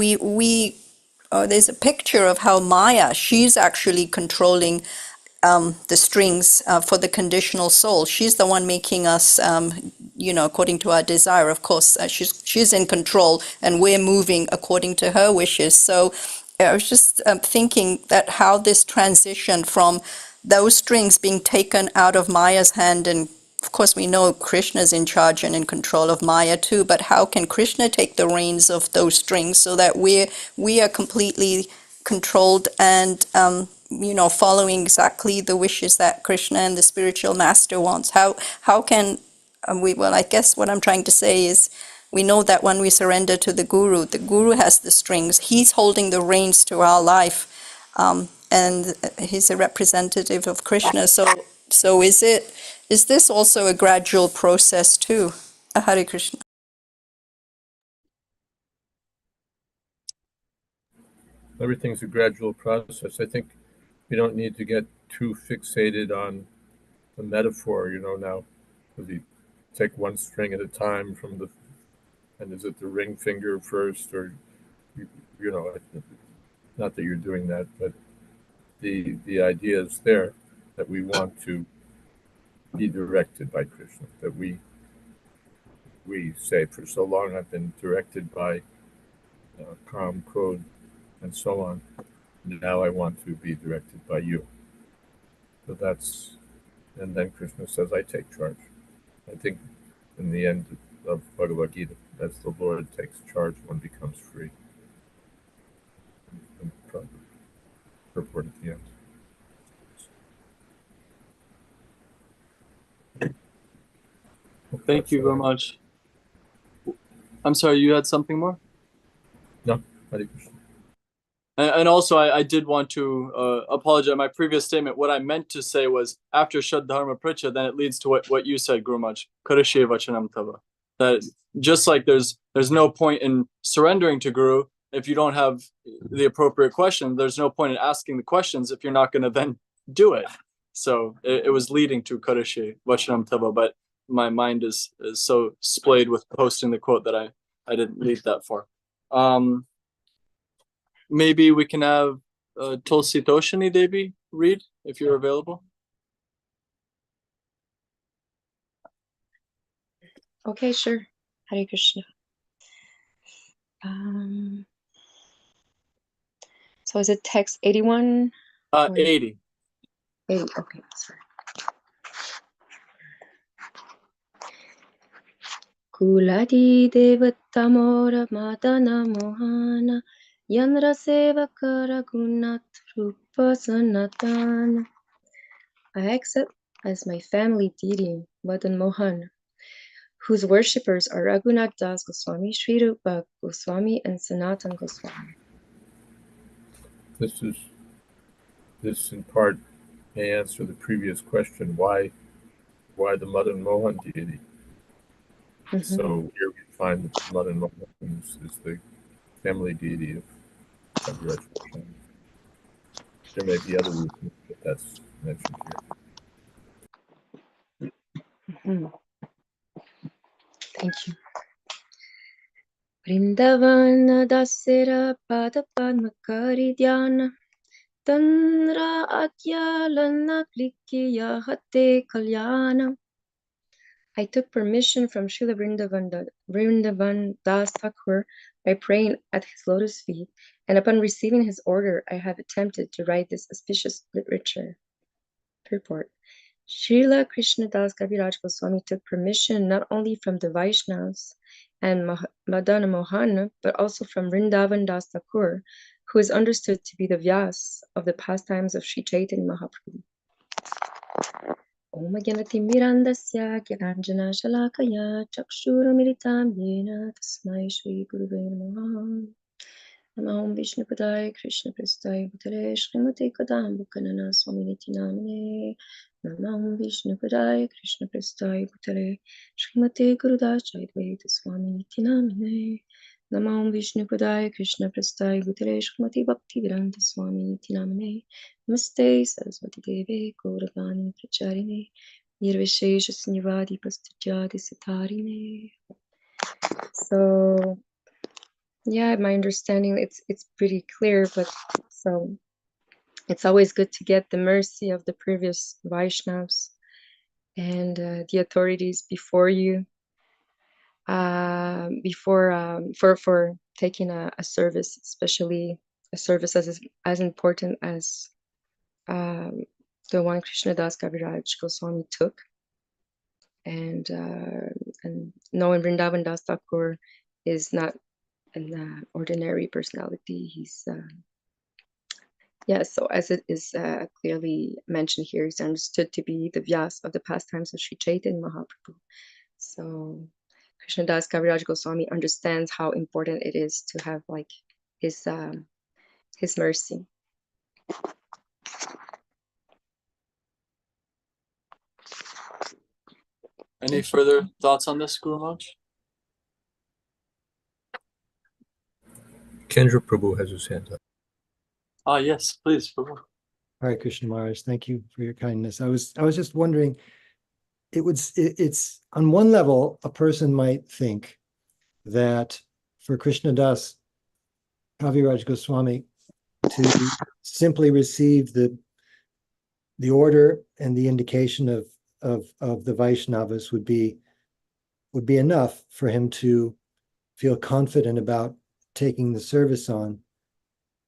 there's a picture of how Maya, she's actually controlling the strings for the conditional soul. She's the one making us, according to our desire. Of course, she's in control, and we're moving according to her wishes. So I was just thinking that how this transition from those strings being taken out of Maya's hand, and of course we know Krishna's in charge and in control of Maya too, but how can Krishna take the reins of those strings so that we are completely controlled and following exactly the wishes that Krishna and the spiritual master wants? How can we? Well, I guess what I'm trying to say is, we know that when we surrender to the Guru has the strings. He's holding the reins to our life, and he's a representative of Krishna. So is this also a gradual process too? Hare Krishna. Everything's a gradual process. I think we don't need to get too fixated on the metaphor, now. Because you take one string at a time and is it the ring finger first, or, not that you're doing that, but the idea is there that we want to be directed by Krishna, that we say, for so long I've been directed by Kam, Krodh, and so on. Now I want to be directed by you. So and then Krishna says, I take charge. I think in the end of Bhagavad Gita. As the Lord takes charge, one becomes free. And purport at the end. Thank you very much. I'm sorry, you had something more? No, Hare Krishna. And also, I did want to apologize. My previous statement, what I meant to say was, after Shraddharma Pricha, then it leads to what you said, Guru Maharaj, Karashe Vachanam Tava. That just like there's no point in surrendering to Guru if you don't have the appropriate question. There's no point in asking the questions if you're not going to then do it. So it was leading to Karashe Vachanam Tava, but my mind is so splayed with posting the quote that I didn't lead that far. Maybe we can have Tulsi Toshini Devi read if you're available. Okay, sure. Hare Krishna. So is it text 81? 80. 80, okay, sorry. Kuladi devatamora madana mohana yanra sevakara gunat rupa sanatana. I accept as my family deity Madan Mohan, whose worshippers are Raghunath Das Goswami, Sri Rupa Goswami, and Sanatan Goswami. This in part may answer the previous question, why the Madan Mohan deity? Mm-hmm. So here we find that Madan Mohan is the family deity of Kaviraj Goswami. There may be other reasons, but that's mentioned here. Mm-hmm. Thank you. Vrindavana dasera pada padmakari dhyana Tanra akyalana klikya hate kalyana. I took permission from Srila Vrindavan Das Thakur by praying at his lotus feet, and upon receiving his order, I have attempted to write this auspicious literature. Purport. Srila Krishnadas Kaviraj Goswami took permission not only from the Vaishnavas and Madana Mohan, but also from Vrindavan Das Thakur, who is understood to be the Vyas of the pastimes of Sri Chaitanya Mahaprabhu. Om Gyanati Mirandasya Gyananjana Shalakaya Chakshurumiritam Yena Tasmai Shri Guruve Namaha. Namaham Vishnu Padaya Krishna Prasthaya Bhutale Srimati Kadam Bhukanana Swami Niti Namane. Namaham Vishnu Padaya Krishna Prasthaya Bhutale Srimati Gurudas Jayādvaita Swami Niti Namane. Namaham Vishnu Padaya Krishna Prasthaya Bhutale Srimati Bhakti Vedanta Swami Niti Namane. Namaste Saraswati Deve Gauravani Pracharine Nirvishesha Sunyavadi Pastujyadi Sitarine. So yeah, my understanding it's pretty clear, but so it's always good to get the mercy of the previous Vaishnavas and the authorities before you, for taking a service, especially a service as important as the one Krishnadas Kaviraj Goswami took, and knowing Vrindavan Das Thakur is not an ordinary personality. He's so as it is clearly mentioned here, he's understood to be the Vyas of the pastimes of Sri Chaitanya Mahaprabhu. So Krishnadas Kaviraj Goswami understands how important it is to have like his mercy. Any further thoughts on this, Guru Maharaj? Kendra Prabhu has his hand up. Yes, please, Prabhu. Hare Krishna Maharaj, thank you for your kindness. I was just wondering, it's on one level, a person might think that for Krishnadas Kaviraj Goswami to simply receive the order and the indication of the Vaishnavas would be enough for him to feel confident about taking the service on.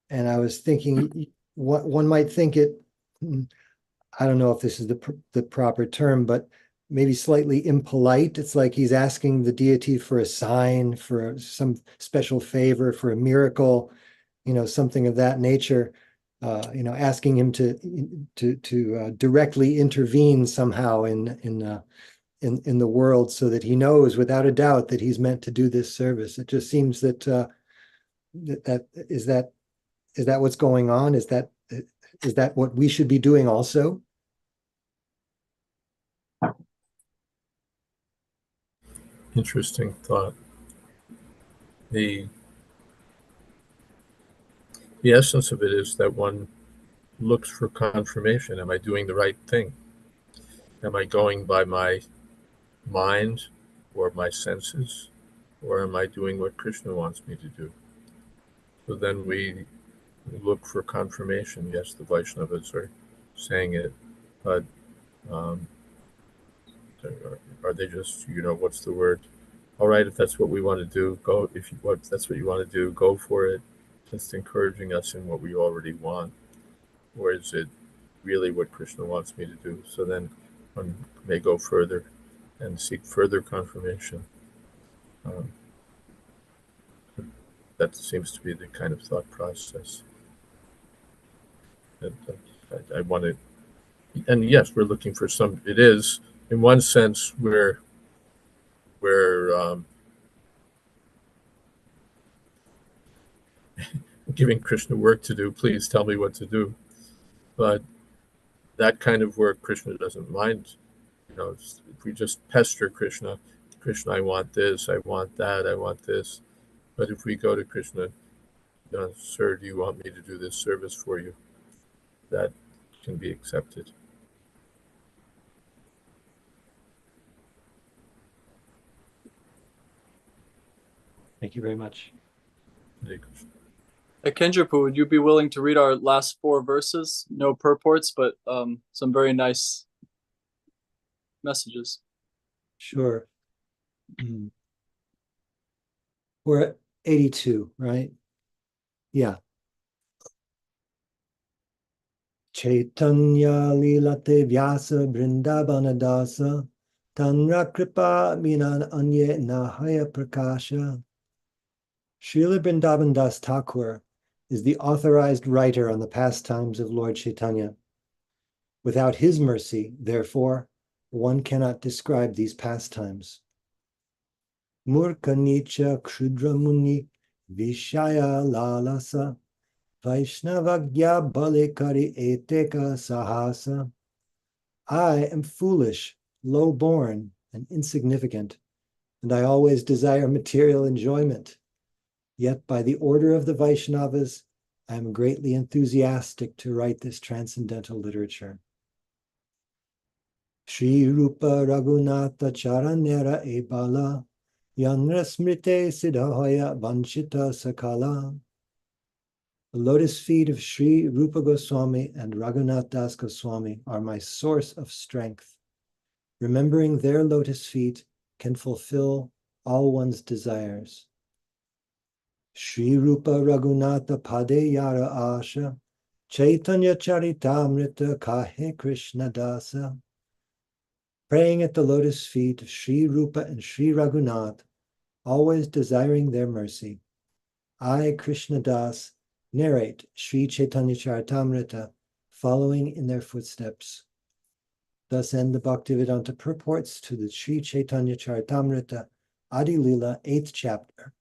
And I was thinking, what one might think it, I don't know if this is the proper term, but maybe slightly impolite. It's like he's asking the deity for a sign, for some special favor, for a miracle, something of that nature. Asking him to directly intervene somehow in the world, so that he knows without a doubt that he's meant to do this service. It just seems that is that what's going on? Is that what we should be doing also? Interesting thought. The essence of it is that one looks for confirmation. Am I doing the right thing? Am I going by my mind or my senses, or am I doing what Krishna wants me to do? So then we look for confirmation. Yes, the Vaishnavas are saying it, but are they just, what's the word? All right, if that's what we want to do, go. If that's what you want to do, go for it. Just encouraging us in what we already want. Or is it really what Krishna wants me to do? So then one may go further and seek further confirmation. That seems to be the kind of thought process that I want to. And yes, we're looking for some. It is, in one sense, we're giving Krishna work to do. Please tell me what to do. But that kind of work, Krishna doesn't mind. If we just pester Krishna, I want this, I want that, I want this. But if we go to Krishna, sir, do you want me to do this service for you? That can be accepted. Thank you very much. Hare Krishna. Kendrapu, would you be willing to read our last 4 verses? No purports, but some very nice messages. Sure. We're at 82, right? Yeah. Caitanya-lila vyasa brindavana dasa tanra kripa minan anye nahaya prakasha. Srila Vrindavan Das Thakur is the authorized writer on the pastimes of Lord Chaitanya. Without his mercy, therefore, one cannot describe these pastimes. Murka nicha kshudra muni vishaya lalasa Vaishnavagya balekari eteka sahasa. I am foolish, low-born, and insignificant, and I always desire material enjoyment. Yet by the order of the Vaishnavas, I am greatly enthusiastic to write this transcendental literature. Sri Rupa Raghunatha Charanera Ebala Yanra Smrite Siddhaya Vanchita Sakala. The lotus feet of Sri Rupa Goswami and Raghunath Das Goswami are my source of strength. Remembering their lotus feet can fulfill all one's desires. Sri Rupa Raghunatha Pade Yara Asha Caitanya-caritamrta Kahe Krishna Dasa. Praying at the lotus feet of Sri Rupa and Sri Raghunath, always desiring their mercy, I, Krishna Das, narrate Sri Caitanya-caritamrta, following in their footsteps. Thus end the Bhaktivedanta purports to the Sri Caitanya-caritamrta, Adi-lila, 8th chapter,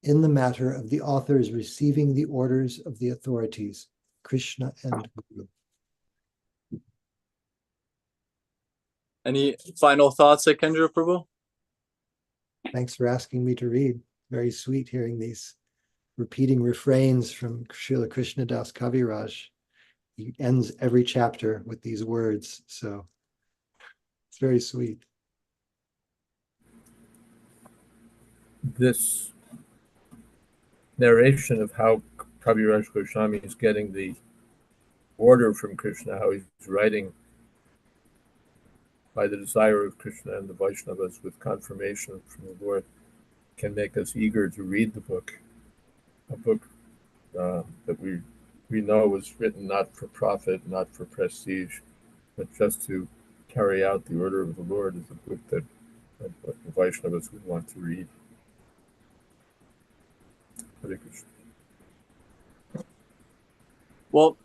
in the matter of the authors receiving the orders of the authorities, Krishna and Guru. Any final thoughts, Kendrapu? Thanks for asking me to read. Very sweet hearing these repeating refrains from Srila Krishna Das Kaviraj. He ends every chapter with these words, so it's very sweet. This narration of how Kaviraj Goswami is getting the order from Krishna, how he's writing by the desire of Krishna and the Vaishnavas with confirmation from the Lord, can make us eager to read the book. A book that we know was written not for profit, not for prestige, but just to carry out the order of the Lord is a book that the Vaishnavas would want to read. Hare Krishna. Well,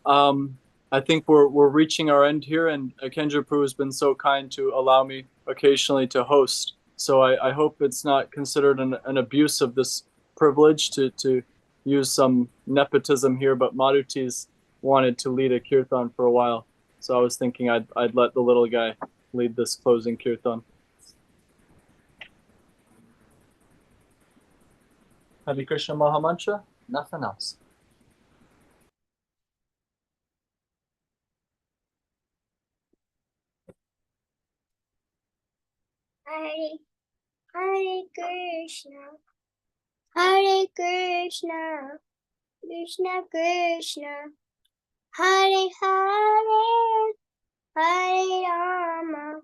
I think we're reaching our end here, and Kendra Prabhu has been so kind to allow me occasionally to host. So I hope it's not considered an abuse of this privilege to use some nepotism here, but Madhuti's wanted to lead a kirtan for a while. So I was thinking I'd let the little guy lead this closing kirtan. Hare Krishna Mahamantra, nothing else. Hare Hare Krishna, Hare Krishna, Krishna Krishna, Hare Hare, Hare Rama,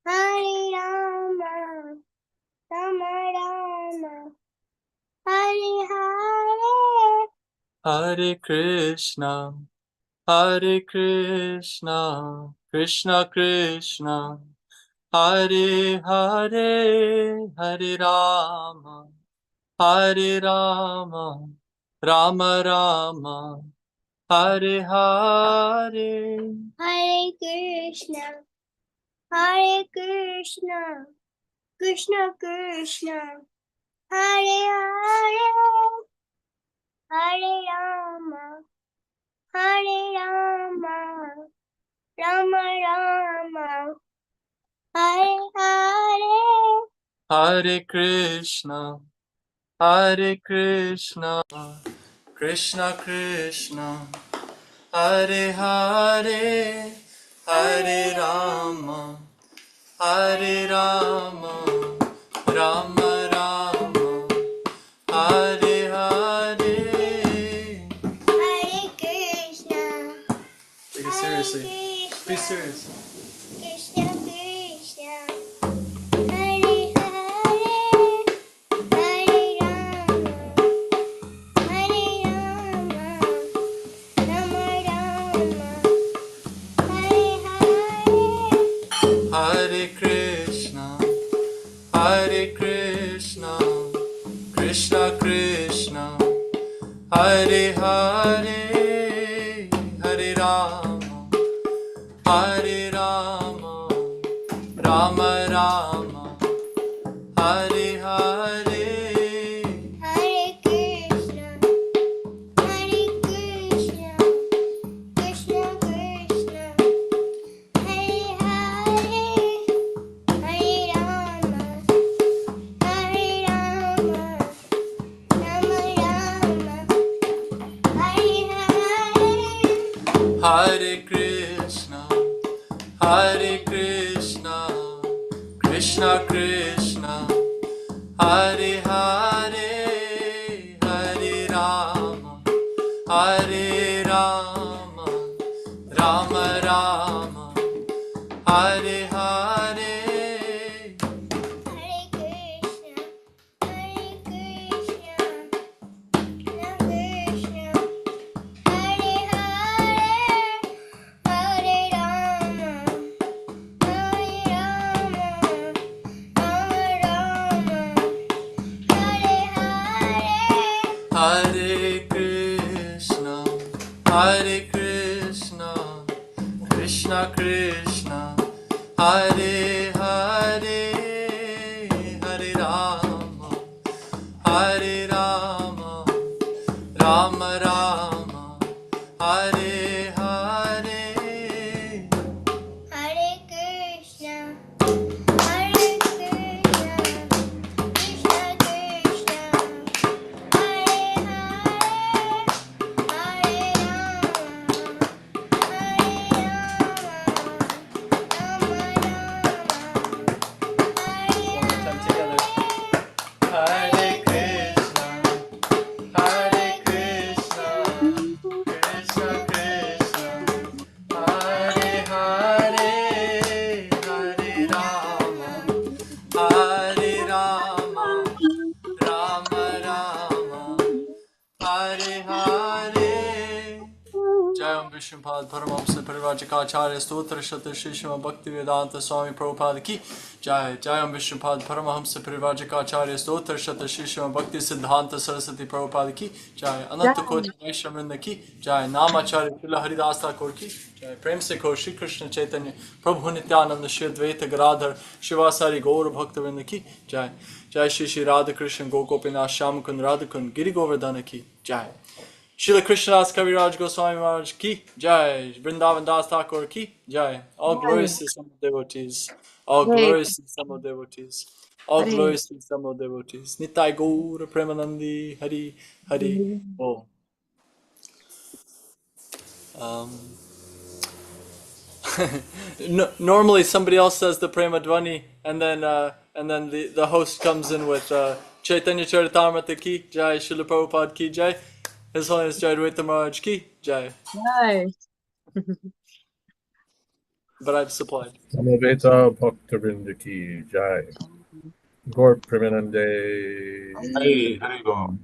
Hare Rama, Rama Rama, Hare Hare. Hare Krishna, Hare Krishna, Krishna Krishna, Hare Hare, Hare Rama, Hare Rama, Rama Rama, Hare Hare. Hare Krishna, Hare Krishna, Krishna Krishna, Hare Hare, Hare Rama, Hare Rama, Rama Rama, Hare Hare. Hare Krishna, Hare Krishna, Krishna Krishna, Hare Hare, Hare Rama, Hare Rama, Rama Rama, Hare Hare. Hare Krishna, Take it seriously. Be serious. Krishna Krishna, Hare Hare, Hare Rama, Hare Rama, Rama Rama, Hare Hare. Hare Krishna, Hare Krishna, Krishna Krishna, Hare Hare, Hare Rama, Hare Rama, Rama Rama, Hare Hare. Hare Krishna, Hare Krishna, Krishna Krishna, Hare Hare, Hare Rama, Hare Rama, Rama Rama, Hare Hare. Hare Krishna, Hare Krishna, Krishna Krishna, Hare Hare, Hare Rama, Hare Rama, Rama Rama, Hare Hare. Hare Krishna, Hare Krishna, Krishna Krishna, Hare Hare, Hare Rama, Hare Rama, Rama Rama, Hare Hare. Hare Krishna, Hare Krishna, Krishna Krishna, Hare Hare, Hare Rama, Hare Rama, Rama Rama, Hare Hare. Hare Krishna, Hare Krishna, Krishna Krishna, Hare Hare, Hare Rama, Hare Jai Jayam Vishnupad Paramahamsa Parivrajakacharya Stotra Shata Shri Srimad Bhaktivedanta Swami Prabhupada Ki Jai. Jayam Vishnupad Paramahamsa Parivrajakacharya Stotra Shata Shri Srimad Bhakti Siddhanta Saraswati Prabhupada Ki Jai. Ananta Koti Vaishnavrinda Ki Jai. Namacharya Srila Haridas Thakur Ki Jai. Prem se Kaur Shri Krishna Chaitanya Prabhu Nityananda Shri Advaita Gadadhar Shivasari Gaura Bhaktivinoda Ki Jai. Jai Shri Shri Radha Krishna Gokopinath Shamakund Radhakund Giri Govardhana Ki Jai. Srila Krishnadas Kaviraj Goswami Maharaj Ki Jai. Vrindavan Das Thakur Ki Jai. All glorious to some devotees. All glorious to some devotees. All glorious to some devotees. Nitai Gaura Premanandi Hari Hari. Oh. Normally somebody else says the Prema Dvani and then the host comes in with Caitanya-caritamrta Ki Jai, Srila Prabhupada Ki Jai, His Holiness Jayādvaita Maharaj Ki Jai. Nice. But I've supplied. Samaveta Bhaktavinda Ki Jai. Gaur Premanande. Hari Hari Bom.